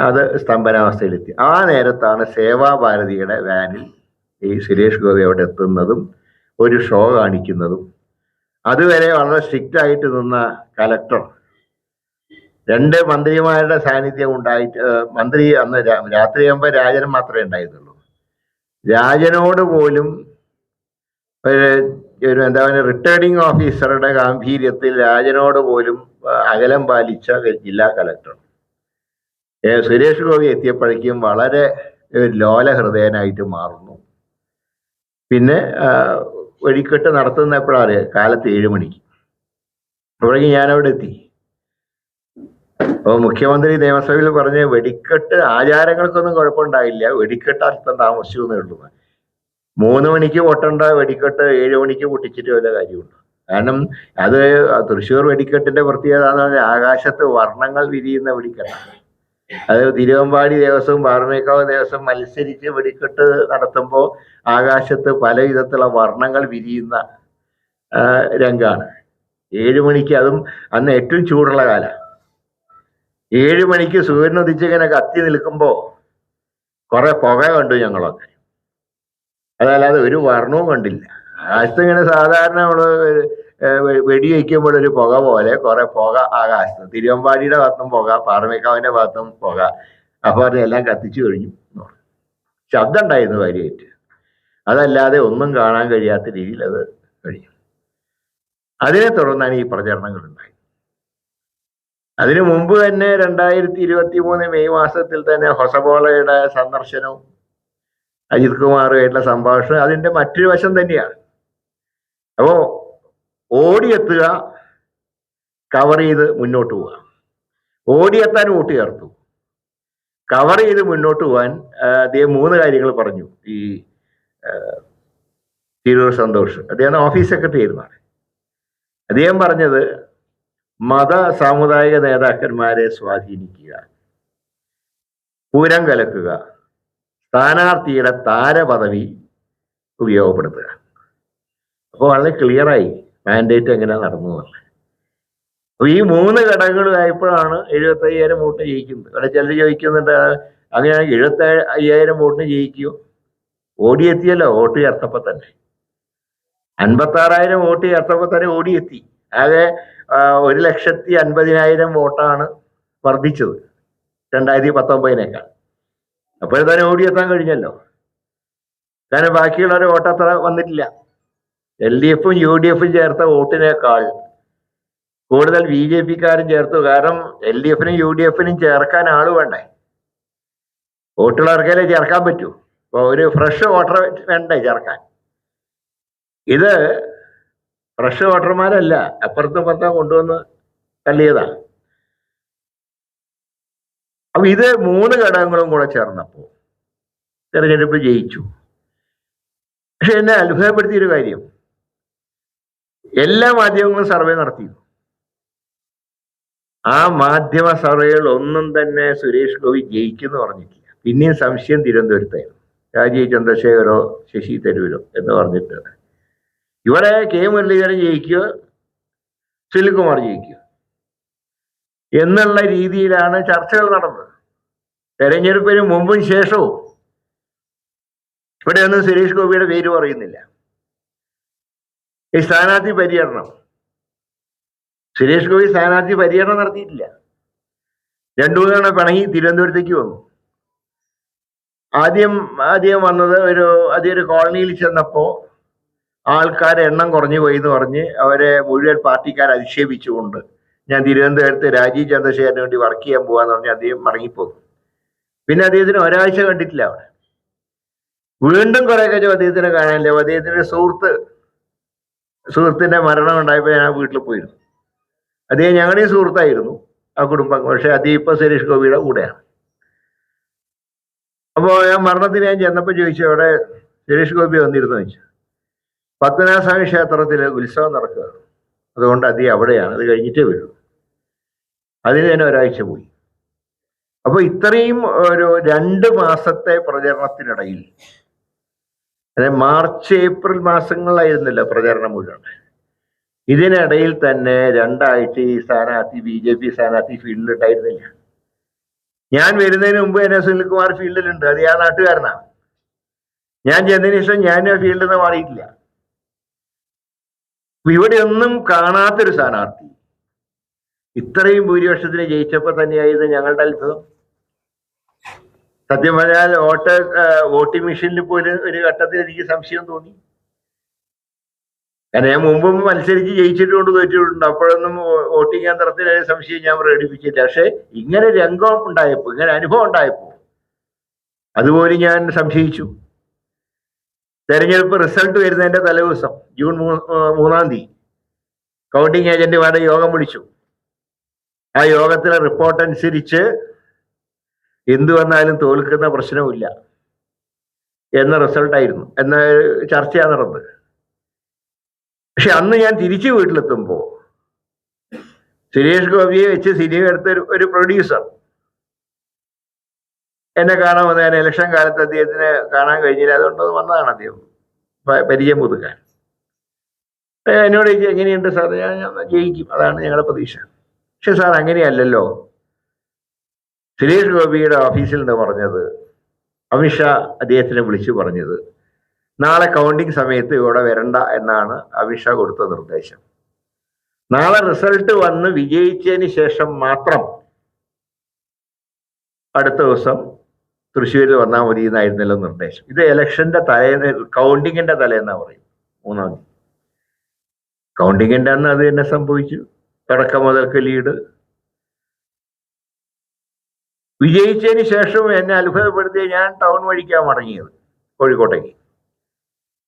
അത് സ്തംഭനാവസ്ഥയിലെത്തി. ആ നേരത്താണ് സേവാഭാരതിയുടെ വാനിൽ ഈ സുരേഷ് ഗോപി അവിടെ എത്തുന്നതും ഒരു ഷോ കാണിക്കുന്നതും. അതുവരെ വളരെ സ്ട്രിക്റ്റ് ആയിട്ട് നിന്ന കലക്ടർ 2 മന്ത്രിമാരുടെ സാന്നിധ്യം ഉണ്ടായിട്ട്, മന്ത്രി അന്ന് രാത്രിയാകുമ്പോൾ രാജൻ മാത്രമേ ഉണ്ടായിരുന്നുള്ളൂ. രാജനോട് പോലും ഒരു എന്താ പറയുക, റിട്ടേണിംഗ് ഓഫീസറുടെ ഗാംഭീര്യത്തിൽ രാജനോട് പോലും അകലം പാലിച്ച ജില്ലാ കലക്ടർ സുരേഷ് ഗോപി എത്തിയപ്പോഴേക്കും വളരെ ലോലഹൃദയനായിട്ട് മാറുന്നു. പിന്നെ വെടിക്കെട്ട് നടത്തുന്ന എപ്പോഴാണ്? കാലത്ത് 7 മണിക്ക്. അപ്പോഴേക്കും ഞാനവിടെ എത്തി. അപ്പോൾ മുഖ്യമന്ത്രി നിയമസഭയിൽ പറഞ്ഞ് വെടിക്കെട്ട് ആചാരങ്ങൾക്കൊന്നും കുഴപ്പമുണ്ടായില്ല, വെടിക്കെട്ട് അല്പം താമസിച്ചു എന്നേ ഉള്ളൂ. 3 മണിക്ക് പൊട്ടേണ്ട വെടിക്കെട്ട് 7 മണിക്ക് പൊട്ടിച്ചിട്ട് വല്ല കാര്യമുണ്ട്? കാരണം അത് തൃശ്ശൂർ വെടിക്കെട്ടിന്റെ പ്രത്യേകത എന്ന് പറഞ്ഞാൽ ആകാശത്ത് വർണ്ണങ്ങൾ വിരിയുന്ന വെടിക്കെട്ടാണ്. അത് തിരുവമ്പാടി ദേവസ്വം പാറമേക്കാവ് ദേവസ്വം മത്സരിച്ച് വെടിക്കെട്ട് നടത്തുമ്പോൾ ആകാശത്ത് പല വിധത്തിലുള്ള വർണ്ണങ്ങൾ വിരിയുന്ന രംഗമാണ്. 7 മണിക്ക്, അതും അന്ന് ഏറ്റവും ചൂടുള്ള കാലം, 7 മണിക്ക് സൂര്യൻ ഉദിച്ചിങ്ങനെ കത്തി നിൽക്കുമ്പോൾ കുറെ പുക കണ്ടു ഞങ്ങളൊക്കെ. അതല്ലാതെ ഒരു വർണ്ണവും കണ്ടില്ല. ആകാശത്ത് ഇങ്ങനെ സാധാരണ നമ്മള് വെടി വയ്ക്കുമ്പോൾ ഒരു പുക പോലെ കുറെ പുക ആകാശത്ത്, തിരുവമ്പാടിയുടെ ഭാഗത്തും പുക, പാറമേക്കാവിന്റെ ഭാഗത്തും പുക. അപ്പൊ എല്ലാം കത്തിച്ചു കഴിഞ്ഞു. ശബ്ദം ഉണ്ടായിരുന്നു കാര്യമായിട്ട്, അതല്ലാതെ ഒന്നും കാണാൻ കഴിയാത്ത രീതിയിൽ അത് കഴിഞ്ഞു. അതിനെ തുടർന്നാണ് ഈ പ്രചരണങ്ങൾ ഉണ്ടായത്. അതിനു മുമ്പ് തന്നെ 2023 മെയ് മാസത്തിൽ തന്നെ ഹൊസബോളയുടെ സന്ദർശനവും അജിത് കുമാറുമായിട്ടുള്ള സംഭാഷണം അതിന്റെ മറ്റൊരു വശം തന്നെയാണ്. അപ്പോ ഓടിയെത്തുക, കവർ ചെയ്ത് മുന്നോട്ട് പോവുക. ഓടിയെത്താൻ വോട്ട് ചേർത്തു, കവർ ചെയ്ത് മുന്നോട്ട് പോകാൻ അദ്ദേഹം 3 കാര്യങ്ങൾ പറഞ്ഞു. ഈ തിരൂർ സന്തോഷ്, അദ്ദേഹം ഓഫീസ് സെക്രട്ടറി ആയിരുന്നാണ്. അദ്ദേഹം പറഞ്ഞത് മത സാമുദായിക നേതാക്കന്മാരെ സ്വാധീനിക്കുക, പൂരം കലക്കുക, സ്ഥാനാർത്ഥിയുടെ താരപദവി ഉപയോഗപ്പെടുത്തുക. അപ്പോൾ വളരെ ക്ലിയറായി മാൻഡേറ്റ് എങ്ങനെ നടന്നു എന്നുള്ളത്. അപ്പൊ ഈ 3 ഘടകങ്ങളായപ്പോഴാണ് 75,000 വോട്ട് ജയിക്കുന്നത്. അവിടെ ചിലർ ചോദിക്കുന്നുണ്ട്, അങ്ങനെയാണെങ്കിൽ 75,000 വോട്ടിന് ജയിക്കുമോ? ഓടിയെത്തിയല്ലോ, വോട്ട് ചേർത്തപ്പോൾ തന്നെ 56,000 വോട്ട് ചേർത്തപ്പോൾ തന്നെ ഓടിയെത്തി. ആകെ 1,50,000 വോട്ടാണ് വർദ്ധിച്ചത് 2019-നേക്കാൾ. അപ്പോഴത്തേനും ഓടിയെത്താൻ കഴിഞ്ഞല്ലോ. കാരണം ബാക്കിയുള്ളവരെ വോട്ടത്ര വന്നിട്ടില്ല. LDFും UDFും ചേർത്ത വോട്ടിനേക്കാൾ കൂടുതൽ BJPക്കാരും ചേർത്തു. കാരണം LDFനും UDFനും ചേർക്കാൻ ആള് വേണ്ടേ, വോട്ടുള്ളവർക്കല്ലേ ചേർക്കാൻ പറ്റൂ. അപ്പൊ ഒരു ഫ്രഷ് വോട്ടർ വേണ്ടേ ചേർക്കാൻ. ഇത് ഫ്രഷ് വോട്ടർമാരല്ല, അപ്പുറത്തും ഇപ്പുറത്തും കൊണ്ടുവന്ന് തള്ളിയതാണ്. അപ്പൊ ഇത് 3 ഘടകങ്ങളും കൂടെ ചേർന്നപ്പോ തെരഞ്ഞെടുപ്പ് ജയിച്ചു. പക്ഷെ എന്നെ അത്ഭുതപ്പെടുത്തിയൊരു കാര്യം, എല്ലാ മാധ്യമങ്ങളും സർവേ നടത്തി. ആ മാധ്യമ സർവേകൾ ഒന്നും തന്നെ സുരേഷ് ഗോപി ജയിക്കുമെന്ന് പറഞ്ഞിട്ടില്ല. പിന്നെയും സംശയം തിരുവനന്തപുരത്തായിരുന്നു. രാജീവ് ചന്ദ്രശേഖരോ ശശി തരൂരോ എന്ന് പറഞ്ഞിട്ട്. ഇവിടെ കെ മുരളീധരൻ ജയിക്കുക, സുനിൽകുമാർ ജയിക്കുക എന്നുള്ള രീതിയിലാണ് ചർച്ചകൾ നടന്നത്. തെരഞ്ഞെടുപ്പിന് മുമ്പും ശേഷവും ഇവിടെ ഒന്നും സുരേഷ് ഗോപിയുടെ പേര് പറയുന്നില്ല. ഈ സ്ഥാനാർത്ഥി പര്യടനം, സുരേഷ് ഗോപി സ്ഥാനാർത്ഥി പര്യടനം നടത്തിയിട്ടില്ല. 2-3 തവണ പിണങ്ങി തിരുവനന്തപുരത്തേക്ക് വന്നു. ആദ്യം വന്നത് ഒരു കോളനിയിൽ ചെന്നപ്പോ ആൾക്കാരെ എണ്ണം കുറഞ്ഞു പോയി എന്ന് പറഞ്ഞ് അവരെ മുഴുവൻ പാർട്ടിക്കാരെ അധിക്ഷേപിച്ചുകൊണ്ട് ഞാൻ തിരുവനന്തപുരത്ത് രാജീവ് ചന്ദ്രശേഖരന് വേണ്ടി വർക്ക് ചെയ്യാൻ പോകാന്ന് പറഞ്ഞ് അദ്ദേഹം മടങ്ങിപ്പോകും. പിന്നെ അദ്ദേഹത്തിന് ഒരാഴ്ച കണ്ടിട്ടില്ല. അവിടെ വീണ്ടും കുറെ കഴിഞ്ഞു അദ്ദേഹത്തിനെ കാണാനില്ല. അദ്ദേഹത്തിന്റെ സുഹൃത്തിന്റെ മരണം ഉണ്ടായപ്പോൾ ഞാൻ വീട്ടിൽ പോയിരുന്നു. അദ്ദേഹം ഞങ്ങളുടെയും സുഹൃത്തായിരുന്നു, ആ കുടുംബം. പക്ഷെ അദ്ദേഹം ഇപ്പൊ സുരേഷ് ഗോപിയുടെ കൂടെയാണ്. അപ്പോൾ ഞാൻ മരണത്തിന് ഞാൻ ചെന്നപ്പോൾ ചോദിച്ചു, അവിടെ സുരേഷ് ഗോപി വന്നിരുന്നു ചോദിച്ചു. പത്മനാഭസ്വാമി ക്ഷേത്രത്തിൽ ഉത്സവം നടക്കുകയാണ്, അതുകൊണ്ട് അദ്ദേഹം അവിടെയാണ്, അത് കഴിഞ്ഞിട്ടേ വരൂ. അതിന് തന്നെ ഒരാഴ്ച പോയി. അപ്പൊ ഇത്രയും ഒരു 2 മാസത്തെ പ്രചരണത്തിനിടയിൽ, അതായത് മാർച്ച് ഏപ്രിൽ മാസങ്ങളിലായിരുന്നില്ല പ്രചരണം മുഴുവൻ. ഇതിനിടയിൽ തന്നെ 2 ആഴ്ച ഈ സ്ഥാനാർത്ഥി BJP സ്ഥാനാർത്ഥി ഫീൽഡിലുണ്ടായിരുന്നില്ല. ഞാൻ വരുന്നതിന് മുമ്പ് തന്നെ സുനിൽകുമാർ ഫീൽഡിലുണ്ട്. അത് ആ നാട്ടുകാരനാണ്. ഞാൻ ചെന്നതിന് ശേഷം ഞാൻ ആ ഫീൽഡിൽ നിന്ന് മാറിയിട്ടില്ല. ഇവിടെ ഒന്നും കാണാത്തൊരു സ്ഥാനാർത്ഥി ഇത്രയും ഭൂരിപക്ഷത്തിന് ജയിച്ചപ്പോൾ തന്നെയായിരുന്നു ഞങ്ങളുടെ അത്ഭുതം. സത്യം പറഞ്ഞാൽ വോട്ടിംഗ് മെഷീനിൽ പോലും ഒരു ഘട്ടത്തിൽ എനിക്ക് സംശയം തോന്നി. കാരണം ഞാൻ മുമ്പും മത്സരിച്ച് ജയിച്ചിട്ടുണ്ട്, തോറ്റിട്ടുണ്ട്. അപ്പോഴൊന്നും വോട്ടിംഗ് യന്ത്രത്തിൽ സംശയം ഞാൻ പ്രകടിപ്പിച്ചില്ല. പക്ഷെ ഇങ്ങനെ രംഗം ഉണ്ടായപ്പോ, ഇങ്ങനെ അനുഭവം ഉണ്ടായപ്പോ അതുപോലെ ഞാൻ സംശയിച്ചു. തെരഞ്ഞെടുപ്പ് റിസൾട്ട് വരുന്നതിന്റെ തലേദിവസം ജൂൺ 3-ാം തീയതി കൗണ്ടിങ് ഏജന്റുമാരുടെ യോഗം വിളിച്ചു. ആ യോഗത്തിലെ റിപ്പോർട്ട് അനുസരിച്ച് എന്തു വന്നാലും തോൽക്കുന്ന പ്രശ്നവുമില്ല എന്ന റിസൾട്ടായിരുന്നു, എന്ന ചർച്ചയാണ് നടന്നത്. പക്ഷെ അന്ന് ഞാൻ തിരിച്ചു വീട്ടിലെത്തുമ്പോ സുരേഷ് ഗോപിയെ വെച്ച് സിനിമ എടുത്ത ഒരു പ്രൊഡ്യൂസർ എന്നെ കാണാൻ വന്ന, ഞാൻ ഇലക്ഷൻ കാലത്ത് അദ്ദേഹത്തിന് കാണാൻ കഴിഞ്ഞില്ല, അതുകൊണ്ട് വന്നതാണ് അദ്ദേഹം പരിചയം പുതുക്കാൻ. എന്നോട് ചോദിച്ചു, എങ്ങനെയുണ്ട് സാർ? ഞാൻ ജയിക്കും, അതാണ് ഞങ്ങളുടെ പ്രതീക്ഷ. പക്ഷെ സാർ അങ്ങനെയല്ലല്ലോ, സുരേഷ് ഗോപിയുടെ ഓഫീസിൽ നിന്ന് പറഞ്ഞത്, അമിത്ഷാ അദ്ദേഹത്തിനെ വിളിച്ചു പറഞ്ഞത്, നാളെ കൗണ്ടിങ് സമയത്ത് ഇവിടെ വരണ്ട എന്നാണ് അമിത്ഷാ കൊടുത്ത നിർദ്ദേശം. നാളെ റിസൾട്ട് വന്ന് വിജയിച്ചതിന് ശേഷം മാത്രം അടുത്ത ദിവസം തൃശ്ശൂരിൽ വന്നാൽ മതി എന്നായിരുന്നല്ലോ നിർദ്ദേശം. ഇത് ഇലക്ഷന്റെ തലേന്ന്, കൗണ്ടിങ്ങിന്റെ തലേന്നാ പറയും, 3-ാം തീയതി. കൗണ്ടിങ്ങിന്റെ അന്ന് അത് തന്നെ സംഭവിച്ചു. തുടക്കം മുതൽക്ക് ലീഡ്. വിജയിച്ചതിന് ശേഷം എന്നെ അത്ഭുതപ്പെടുത്തി ഞാൻ ടൗൺ വഴിക്കാൻ മടങ്ങിയത്, കോഴിക്കോട്ടേക്ക്.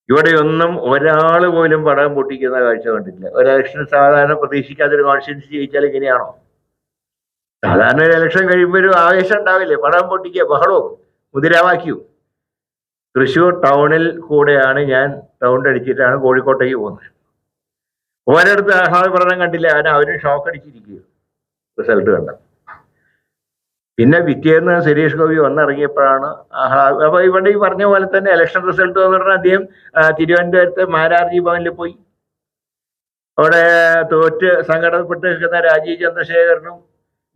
ഇവിടെയൊന്നും ഒരാൾ പോലും പടകം പൊട്ടിക്കുന്ന കാഴ്ച കണ്ടില്ല. ഒരു ഇലക്ഷൻ സാധാരണ പ്രതീക്ഷിക്കാത്തൊരു കോൺസ്റ്റിറ്റ്യൻസി ജയിച്ചാൽ ഇങ്ങനെയാണോ? സാധാരണ ഒരു ഇലക്ഷൻ കഴിയുമ്പോൾ ഒരു ആവേശം ഉണ്ടാവില്ലേ? പടകം പൊട്ടിക്കുക, ബഹളവും മുദ്രാവാക്യവും. തൃശ്ശൂർ ടൗണിൽ കൂടെയാണ് ഞാൻ റൗണ്ട് അടിച്ചിട്ടാണ് കോഴിക്കോട്ടേക്ക് പോകുന്നത്. ഓരോരുത്തർ ആഹ്ലാദ പ്രകടനം കണ്ടില്ല, അവരും ഷോക്ക് അടിച്ചിരിക്കുക റിസൾട്ട് കണ്ട. പിന്നെ പിറ്റേന്ന് സുരേഷ് ഗോപി വന്നിറങ്ങിയപ്പോഴാണ് ആഹ്ലാദം. അപ്പൊ ഇവിടെ ഈ പറഞ്ഞ പോലെ തന്നെ ഇലക്ഷൻ റിസൾട്ട് എന്ന് പറഞ്ഞാൽ അദ്ദേഹം തിരുവനന്തപുരത്ത് മാരാർജി ഭവനിൽ പോയി. അവിടെ തോറ്റ് സങ്കടപ്പെട്ട് നിൽക്കുന്ന രാജീവ് ചന്ദ്രശേഖരനും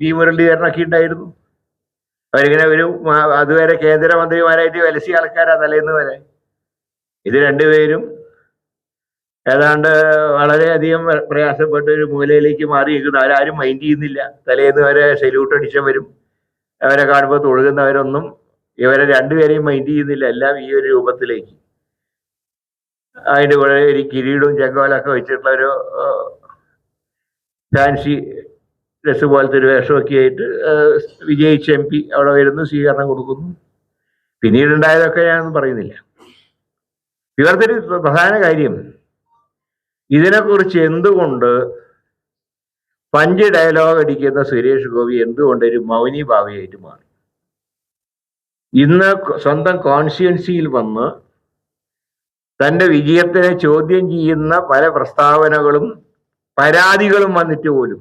വി മുരളീധരനൊക്കെ ഉണ്ടായിരുന്നു. അവരിങ്ങനെ അതുവരെ കേന്ദ്രമന്ത്രിമാരായിട്ട് വലസിയ ആൾക്കാരാ തലേന്ന് വരെ. ഇത് രണ്ടുപേരും ഏതാണ്ട് വളരെയധികം പ്രയാസപ്പെട്ട് ഒരു മൂലയിലേക്ക് മാറി നിൽക്കുന്നു. അവരാരും മൈൻഡ് ചെയ്യുന്നില്ല. തലേന്ന് വരെ സല്യൂട്ട് അടിച്ചവരും അവരെ കാണുമ്പോൾ തൊഴുകുന്നവരൊന്നും ഇവരെ രണ്ടുപേരെയും മൈൻഡ് ചെയ്യുന്നില്ല. എല്ലാം ഈ ഒരു രൂപത്തിലേക്ക്, അതിൻ്റെ കൂടെ ഒരു കിരീടവും ചെങ്കോലൊക്കെ വെച്ചിട്ടുള്ള ഒരു ഫാൻസി ഡ്രസ് പോലത്തെ ഒരു വേഷമൊക്കെ ആയിട്ട് വിജയിച്ച MP അവിടെ വരുന്നു, സ്വീകരണം കൊടുക്കുന്നു. പിന്നീടുണ്ടായതൊക്കെ ഞാനൊന്നും പറയുന്നില്ല. ഇവരുടെ ഒരു പ്രധാന കാര്യം, ഇതിനെക്കുറിച്ച് എന്തുകൊണ്ട് പഞ്ച് ഡയലോഗ് അടിക്കുന്ന സുരേഷ് ഗോപി എന്തുകൊണ്ട് ഒരു മൗനി ഭാവിയായിട്ട് മാറി? ഇന്ന് സ്വന്തം കോൺസ്റ്റിറ്റ്യുവൻസിയിൽ വന്ന് തൻ്റെ വിജയത്തിനെ ചോദ്യം ചെയ്യുന്ന പല പ്രസ്താവനകളും പരാതികളും വന്നിട്ട് പോലും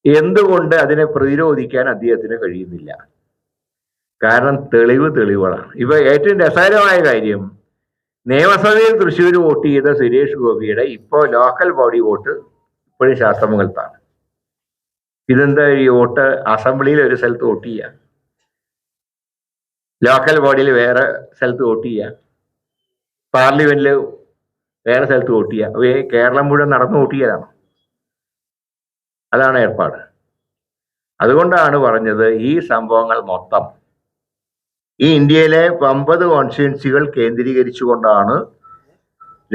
എന്തുകൊണ്ട് അതിനെ പ്രതിരോധിക്കാൻ അദ്ദേഹത്തിന് കഴിയുന്നില്ല? കാരണം തെളിവുകളാണ്. ഇപ്പൊ ഏറ്റവും രസകരമായ കാര്യം, നിയമസഭയിൽ തൃശ്ശൂർ വോട്ട് ചെയ്ത സുരേഷ് ഗോപിയുടെ ഇപ്പോൾ ലോക്കൽ ബോഡി വോട്ട് ഇപ്പോഴും ശാസ്ത്രമംഗലത്താണ്. ഇതെന്താ ഈ വോട്ട്? അസംബ്ലിയിൽ ഒരു സ്ഥലത്ത് വോട്ട് ചെയ്യുക, ലോക്കൽ ബോഡിയിൽ വേറെ സ്ഥലത്ത് വോട്ട് ചെയ്യുക, പാർലമെന്റിൽ വേറെ സ്ഥലത്ത് വോട്ട് ചെയ്യുക. കേരളം മുഴുവൻ നടന്ന് വോട്ട് ചെയ്യലാണ്. അതാണ് ഏർപ്പാട്. അതുകൊണ്ടാണ് പറഞ്ഞത്, ഈ സംഭവങ്ങൾ മൊത്തം ഈ ഇന്ത്യയിലെ 50 കോൺസ്റ്റിറ്റ്യുവൻസികൾ കേന്ദ്രീകരിച്ചുകൊണ്ടാണ്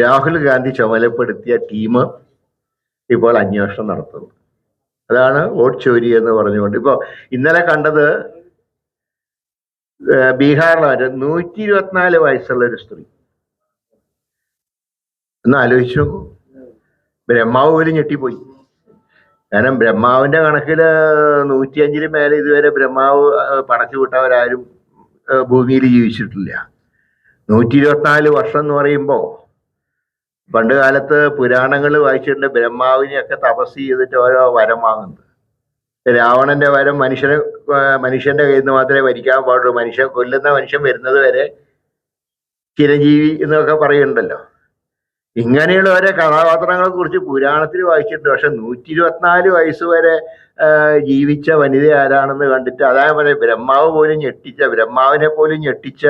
രാഹുൽ ഗാന്ധി ചുമതലപ്പെടുത്തിയ ടീം ഇപ്പോൾ അന്വേഷണം നടത്തുന്നത്. അതാണ് വോട്ട് ചോരി എന്ന് പറഞ്ഞുകൊണ്ട്. ഇപ്പോൾ ഇന്നലെ കണ്ടത് ബീഹാറിലെ 124 വയസ്സുള്ള ഒരു സ്ത്രീ. ഒന്ന് ആലോചിച്ചു നോക്കൂ. ബ്രഹ്മാവ് പോലും ഞെട്ടിപ്പോയി. കാരണം ബ്രഹ്മാവിന്റെ കണക്കില് 105 മേലെ ഇതുവരെ ബ്രഹ്മാവ് പടച്ചു വിട്ടവരാരും ഭൂമിയിൽ ജീവിച്ചിട്ടില്ല. 124 വർഷം എന്ന് പറയുമ്പോൾ പണ്ട് കാലത്ത് പുരാണങ്ങൾ വായിച്ചിട്ടുണ്ട്, ബ്രഹ്മാവിനെയൊക്കെ തപസ് ചെയ്തിട്ട് ഓരോ വരം വാങ്ങുന്നത്. രാവണന്റെ വരം മനുഷ്യന്റെ കയ്യിൽ നിന്ന് മാത്രമേ ഭരിക്കാൻ പാടുള്ളൂ, കൊല്ലുന്ന മനുഷ്യൻ വരുന്നത് വരെ ചിരഞ്ജീവി എന്നൊക്കെ പറയുന്നുണ്ടല്ലോ. ഇങ്ങനെയുള്ള ഓരോ കഥാപാത്രങ്ങളെ കുറിച്ച് പുരാണത്തിൽ വായിച്ചിട്ടുണ്ട്. പക്ഷെ 124 വയസ്സ് വരെ ജീവിച്ച വനിത ആരാണെന്ന് കണ്ടിട്ട്, അതേപോലെ ബ്രഹ്മാവിനെ പോലും ഞെട്ടിച്ച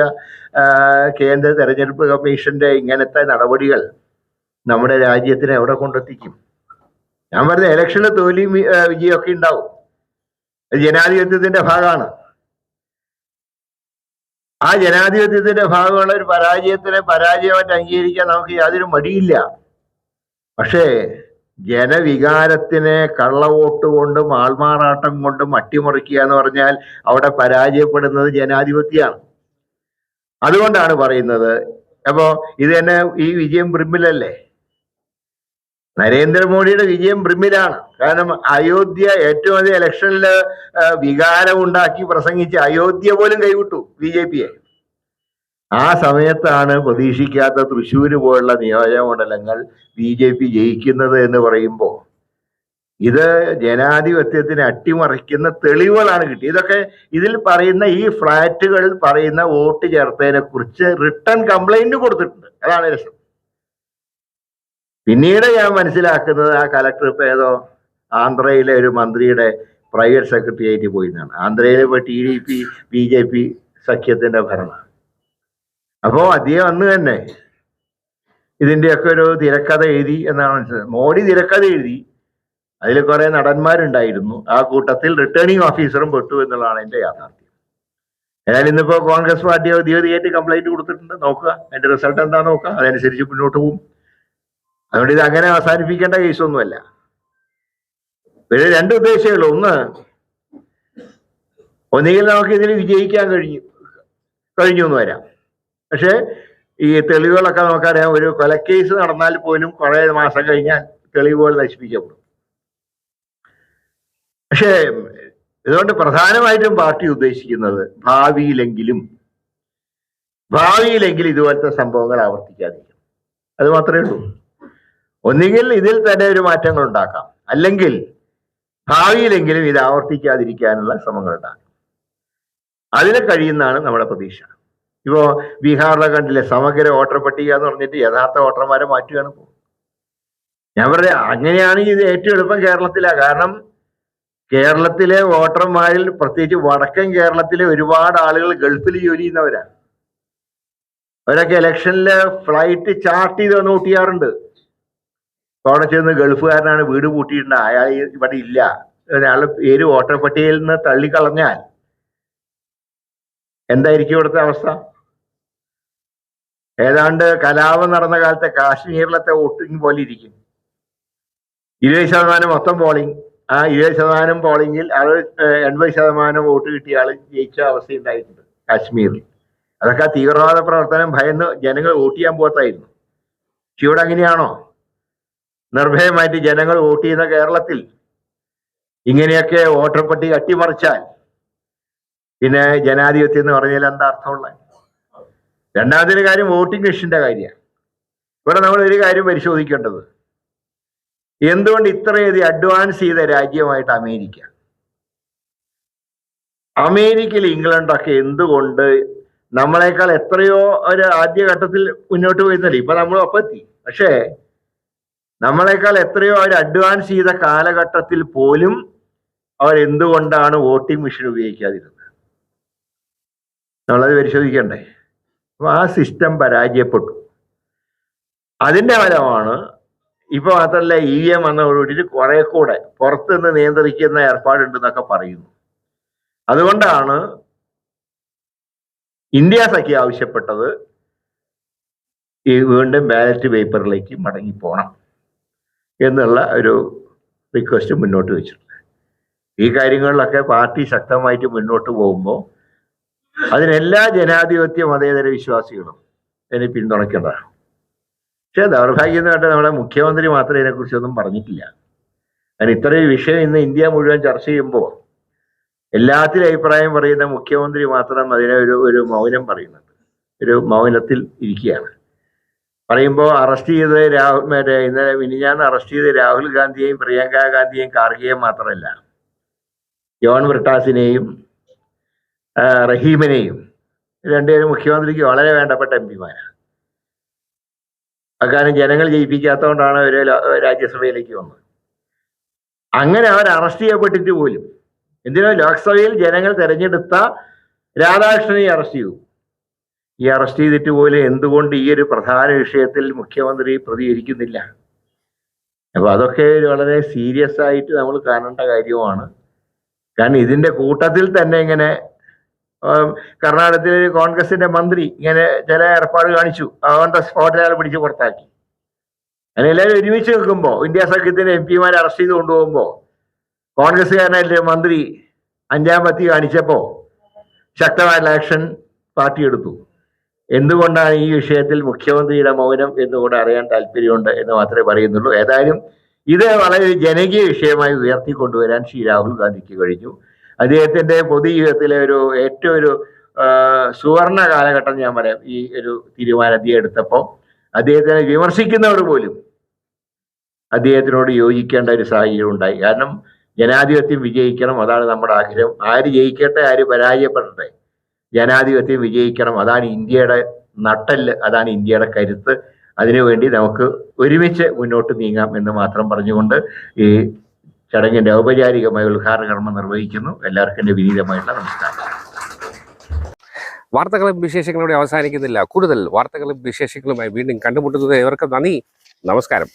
കേന്ദ്ര തെരഞ്ഞെടുപ്പ് കമ്മീഷന്റെ ഇങ്ങനത്തെ നടപടികൾ നമ്മുടെ രാജ്യത്തിനെ എവിടെ കൊണ്ടെത്തിക്കും? ഞാൻ പറഞ്ഞ ഇലക്ഷനിൽ തോൽവിയും വിജയമൊക്കെ ഉണ്ടാവും. അത് ജനാധിപത്യത്തിന്റെ ഭാഗമാണ്. ആ ജനാധിപത്യത്തിന്റെ ഭാഗമുള്ള ഒരു പരാജയമായിട്ട് അംഗീകരിക്കാൻ നമുക്ക് യാതൊരു മടിയില്ല. പക്ഷേ ജനവികാരത്തിനെ കള്ളവോട്ട് കൊണ്ടും ആൾമാറാട്ടം കൊണ്ടും അട്ടിമറിക്കുക എന്ന് പറഞ്ഞാൽ അവിടെ പരാജയപ്പെടുന്നത് ജനാധിപത്യമാണ്. അതുകൊണ്ടാണ് പറയുന്നത്, അപ്പോ ഇത് തന്നെ ഈ വിജയം ബ്രിമ്മിലല്ലേ? നരേന്ദ്രമോദിയുടെ വിജയം ബ്രിമ്മിലാണ്. കാരണം അയോധ്യ ഏറ്റവും അധികം ഇലക്ഷനിൽ വികാരം ഉണ്ടാക്കി പ്രസംഗിച്ച് അയോധ്യ പോലും കൈവിട്ടു BJP-യെ. ആ സമയത്താണ് പ്രതീക്ഷിക്കാത്ത തൃശ്ശൂര് പോലുള്ള നിയോജക മണ്ഡലങ്ങൾ BJP ജയിക്കുന്നത് എന്ന് പറയുമ്പോൾ ഇത് ജനാധിപത്യത്തിന് അട്ടിമറിക്കുന്ന തെളിവുകളാണ് കിട്ടിയത്. ഇതൊക്കെ ഇതിൽ പറയുന്ന ഈ ഫ്ലാറ്റുകളിൽ പറയുന്ന വോട്ട് ചേർത്തതിനെ കുറിച്ച് റിട്ടേൺ കംപ്ലൈന്റ് കൊടുത്തിട്ടുണ്ട്. അതാണ് രസം. പിന്നീട് ഞാൻ മനസ്സിലാക്കുന്നത് ആ കലക്ടർ ഇപ്പൊ ഏതോ ആന്ധ്രയിലെ ഒരു മന്ത്രിയുടെ പ്രൈവറ്റ് സെക്രട്ടറി ആയിട്ട് പോയി എന്നാണ്. ആന്ധ്രയിലെ ഇപ്പൊ TDP BJP സഖ്യത്തിന്റെ ഭരണം. അപ്പോ അദ്ദേഹം അന്ന് തന്നെ ഇതിന്റെയൊക്കെ ഒരു തിരക്കഥ എഴുതി എന്നാണ് മനസ്സിലായത്. മോഡി തിരക്കഥ എഴുതി, അതിൽ കുറെ നടന്മാരുണ്ടായിരുന്നു, ആ കൂട്ടത്തിൽ റിട്ടേണിംഗ് ഓഫീസറും പെട്ടു എന്നുള്ളതാണ് എന്റെ യാഥാർത്ഥ്യം. ഏതായാലും ഇന്നിപ്പോ കോൺഗ്രസ് പാർട്ടി ഔദ്യോഗികമായിട്ട് കംപ്ലൈന്റ് കൊടുത്തിട്ടുണ്ട്. നോക്കുക അതിന്റെ റിസൾട്ട് എന്താ നോക്കുക, അതനുസരിച്ച് മുന്നോട്ട് പോകും. അതുകൊണ്ട് ഇത് അങ്ങനെ അവസാനിപ്പിക്കേണ്ട കേസൊന്നുമല്ല. പിന്നെ രണ്ട് ഉദ്ദേശമേ ഉള്ളൂ. ഒന്നുകിൽ നമുക്ക് ഇതിൽ വിജയിക്കാൻ കഴിഞ്ഞു എന്ന് വരാം. പക്ഷെ ഈ തെളിവുകളൊക്കെ നമുക്കറിയാം, ഒരു കൊലക്കേസ് നടന്നാൽ പോലും കുറെ മാസം കഴിഞ്ഞാൽ തെളിവുകൾ നശിപ്പിക്കപ്പെടും. പക്ഷേ ഇതുകൊണ്ട് പ്രധാനമായിട്ടും പാർട്ടി ഉദ്ദേശിക്കുന്നത് ഭാവിയിലെങ്കിലും ഇതുപോലത്തെ സംഭവങ്ങൾ ആവർത്തിക്കാതിരിക്കും. അത് മാത്രമേ ഉള്ളൂ. ഒന്നുകിൽ ഇതിൽ തന്നെ ഒരു മാറ്റങ്ങൾ ഉണ്ടാക്കാം, അല്ലെങ്കിൽ ഭാവിയിലെങ്കിലും ഇത് ആവർത്തിക്കാതിരിക്കാനുള്ള ശ്രമങ്ങൾ ഉണ്ടാക്കാം. അതിന് കഴിയുന്നതാണ് നമ്മുടെ പ്രതീക്ഷ. ഇപ്പോ ബീഹാറിലെ കണ്ടില്ലേ, സമഗ്ര വോട്ടർ പട്ടിക എന്ന് പറഞ്ഞിട്ട് യഥാർത്ഥ വോട്ടർമാരെ മാറ്റുകയാണ് ഇപ്പോൾ. ഞാൻ പറയാം, അങ്ങനെയാണെങ്കിൽ ഇത് ഏറ്റവും എളുപ്പം കേരളത്തിലാണ്. കാരണം കേരളത്തിലെ വോട്ടർമാരിൽ പ്രത്യേകിച്ച് വടക്കൻ കേരളത്തിലെ ഒരുപാട് ആളുകൾ ഗൾഫിൽ ജോലി ചെയ്യുന്നവരാണ്. അവരൊക്കെ ഇലക്ഷനില് ഫ്ലൈറ്റ് ചാർട്ട് ചെയ്ത് വന്ന് വോട്ട് ചെയ്യാറുണ്ട്. അവിടെ ചെന്ന് ഗൾഫുകാരനാണ്, വീട് പൂട്ടിയിട്ടുണ്ട്, അയാൾ ഇവിടെ ഇല്ല, ഒരാളുടെ പേര് വോട്ടർ പട്ടികയിൽ നിന്ന് തള്ളിക്കളഞ്ഞാൽ എന്തായിരിക്കും ഇവിടുത്തെ അവസ്ഥ? ഏതാണ്ട് കലാപം നടന്ന കാലത്തെ കാശ്മീരിലത്തെ വോട്ടിംഗ് പോലെ ഇരിക്കും. 20% മൊത്തം പോളിംഗ്, ആ 20% പോളിംഗിൽ 80% വോട്ട് കിട്ടിയ ആൾ ജയിച്ച അവസ്ഥയുണ്ടായിട്ടുണ്ട് കാശ്മീരിൽ. അതൊക്കെ തീവ്രവാദ പ്രവർത്തനം ഭയന്ന് ജനങ്ങൾ വോട്ട് ചെയ്യാൻ പോകത്തായിരുന്നു. പക്ഷെ ഇവിടെ അങ്ങനെയാണോ? നിർഭയമായിട്ട് ജനങ്ങൾ വോട്ട് ചെയ്യുന്ന കേരളത്തിൽ ഇങ്ങനെയൊക്കെ വോട്ടർ പട്ടിക അട്ടിമറിച്ചാൽ പിന്നെ ജനാധിപത്യം എന്ന് പറഞ്ഞാൽ എന്താ അർത്ഥമുള്ള? രണ്ടാമത്തെ കാര്യം വോട്ടിംഗ് മെഷീന്റെ കാര്യമാണ്. ഇവിടെ നമ്മൾ ഒരു കാര്യം പരിശോധിക്കേണ്ടത്, എന്തുകൊണ്ട് ഇത്രയധികം അഡ്വാൻസ് ചെയ്ത രാജ്യമായിട്ട് അമേരിക്കയിൽ ഇംഗ്ലണ്ടൊക്കെ എന്തുകൊണ്ട് നമ്മളെക്കാൾ എത്രയോ ഒരു ആദ്യഘട്ടത്തിൽ മുന്നോട്ട് പോയിരുന്നില്ല. ഇപ്പൊ നമ്മൾ ഒപ്പെത്തി. പക്ഷേ നമ്മളെക്കാൾ എത്രയോ അവർ അഡ്വാൻസ് ചെയ്ത കാലഘട്ടത്തിൽ പോലും അവരെന്തുകൊണ്ടാണ് വോട്ടിംഗ് മെഷീൻ ഉപയോഗിക്കാതിരുന്നത്? നമ്മളത് പരിശോധിക്കണ്ടേ? അപ്പൊ ആ സിസ്റ്റം പരാജയപ്പെട്ടു. അതിന്റെ ഫലമാണ് ഇപ്പൊ മാത്രമല്ല EVM വന്നതോടുകൂടി കുറെ കൂടെ പുറത്തുനിന്ന് നിയന്ത്രിക്കുന്ന ഏർപ്പാടുണ്ടെന്നൊക്കെ പറയുന്നു. അതുകൊണ്ടാണ് ഇന്ത്യ സഖ്യം ആവശ്യപ്പെട്ടത് ഈ വീണ്ടും ബാലറ്റ് പേപ്പറിലേക്ക് മടങ്ങിപ്പോണം എന്നുള്ള ഒരു റിക്വസ്റ്റ് മുന്നോട്ട് വെച്ചിട്ടുണ്ട്. ഈ കാര്യങ്ങളിലൊക്കെ പാർട്ടി ശക്തമായിട്ട് മുന്നോട്ട് പോകുമ്പോൾ അതിനെല്ലാ ജനാധിപത്യ മതേതര വിശ്വാസികളും ഇതിനെ പിന്തുണയ്ക്കേണ്ടതാണ്. പക്ഷെ ദൗർഭാഗ്യമായിട്ട് നമ്മുടെ മുഖ്യമന്ത്രി മാത്രം ഇതിനെക്കുറിച്ചൊന്നും പറഞ്ഞിട്ടില്ല. കാരണം ഇത്രയും വിഷയം ഇന്ന് ഇന്ത്യ മുഴുവൻ ചർച്ച ചെയ്യുമ്പോൾ എല്ലാത്തിലും അഭിപ്രായം പറയുന്ന മുഖ്യമന്ത്രി മാത്രം അതിനെ ഒരു മൗനം പറയുന്നുണ്ട്. ഒരു മൗനത്തിൽ ഇരിക്കുകയാണ്. പറയുമ്പോൾ അറസ്റ്റ് ചെയ്ത് ഇന്നലെ മിനിഞ്ഞാന്ന് അറസ്റ്റ് ചെയ്ത് രാഹുൽ ഗാന്ധിയെയും പ്രിയങ്ക ഗാന്ധിയെയും കാർഗെയും മാത്രമല്ല, ജോൺ ബ്രിട്ടാസിനെയും റഹീമിനെയും, രണ്ടുപേരും മുഖ്യമന്ത്രിക്ക് വളരെ വേണ്ടപ്പെട്ട MPമാരാണ്. അക്കാര്യം ജനങ്ങൾ ജയിപ്പിക്കാത്തതുകൊണ്ടാണ് അവർ രാജ്യസഭയിലേക്ക് വന്നത്. അങ്ങനെ അവർ അറസ്റ്റ് ചെയ്യപ്പെട്ടിട്ട് പോലും എന്തിനോ ലോക്സഭയിൽ ജനങ്ങൾ തെരഞ്ഞെടുത്ത രാധാകൃഷ്ണനെ അറസ്റ്റ് ചെയ്തു. ഈ അറസ്റ്റ് ചെയ്തിട്ട് പോലും എന്തുകൊണ്ട് ഈ ഒരു പ്രധാന വിഷയത്തിൽ മുഖ്യമന്ത്രി പ്രതികരിക്കുന്നില്ല? അപ്പൊ അതൊക്കെ വളരെ സീരിയസ് ആയിട്ട് നമ്മൾ കാണേണ്ട കാര്യമാണ്. കാരണം ഇതിന്റെ കൂട്ടത്തിൽ തന്നെ ഇങ്ങനെ കർണാടകത്തിലെ കോൺഗ്രസിന്റെ മന്ത്രി ഇങ്ങനെ ചില ഏർപ്പാട് കാണിച്ചു, ഓൺ ദ സ്പോട്ടിൽ അയാൾ പിടിച്ച് പുറത്താക്കി. അങ്ങനെ എല്ലാവരും ഒരുമിച്ച് നിൽക്കുമ്പോൾ ഇന്ത്യ സഖ്യത്തിന്റെ MPമാരെ അറസ്റ്റ് ചെയ്ത് കൊണ്ടുപോകുമ്പോൾ കോൺഗ്രസ്സുകാരനായിട്ട് മന്ത്രി 5ാം പത്തി കാണിച്ചപ്പോൾ ശക്തമായിട്ടുള്ള ആക്ഷൻ പാർട്ടി എടുത്തു. എന്തുകൊണ്ടാണ് ഈ വിഷയത്തിൽ മുഖ്യമന്ത്രിയുടെ മൗനം എന്നുകൂടെ അറിയാൻ താല്പര്യമുണ്ട് എന്ന് മാത്രമേ പറയുന്നുള്ളൂ. ഏതായാലും ഇത് വളരെ ജനകീയ വിഷയമായി ഉയർത്തിക്കൊണ്ടുവരാൻ ശ്രീ രാഹുൽ ഗാന്ധിക്ക് കഴിഞ്ഞു. അദ്ദേഹത്തിന്റെ പൊതുജീവിതത്തിലെ ഏറ്റവും ഒരു സുവർണ കാലഘട്ടം ഞാൻ പറയാം. ഈ ഒരു തീരുമാനം അദ്ദേഹം എടുത്തപ്പോൾ അദ്ദേഹത്തിനെ വിമർശിക്കുന്നവർ പോലും അദ്ദേഹത്തിനോട് യോജിക്കേണ്ട ഒരു സാഹചര്യം ഉണ്ടായി. കാരണം ജനാധിപത്യം വിജയിക്കണം, അതാണ് നമ്മുടെ ആഗ്രഹം. ആര് ജയിക്കട്ടെ, ആര് പരാജയപ്പെടട്ടെ, ജനാധിപത്യം വിജയിക്കണം. അതാണ് ഇന്ത്യയുടെ നട്ടെല്ല്, അതാണ് ഇന്ത്യയുടെ കരുത്ത്. അതിനുവേണ്ടി നമുക്ക് ഒരുമിച്ച് മുന്നോട്ട് നീങ്ങാം എന്ന് മാത്രം പറഞ്ഞുകൊണ്ട് ഈ ചടങ്ങിന്റെ ഔപചാരികമായ ഉദ്ഘാടന കർമ്മം നിർവഹിക്കുന്നു. എല്ലാവർക്കും എൻ്റെ വിനീതമായിട്ടുള്ള നമസ്കാരം. വാർത്തകളും വിശേഷങ്ങളോടെ അവസാനിക്കുന്നില്ല. കൂടുതൽ വാർത്തകളും വിശേഷങ്ങളുമായി വീണ്ടും കണ്ടുമുട്ടുന്നത്. ഏവർക്കും നന്ദി, നമസ്കാരം.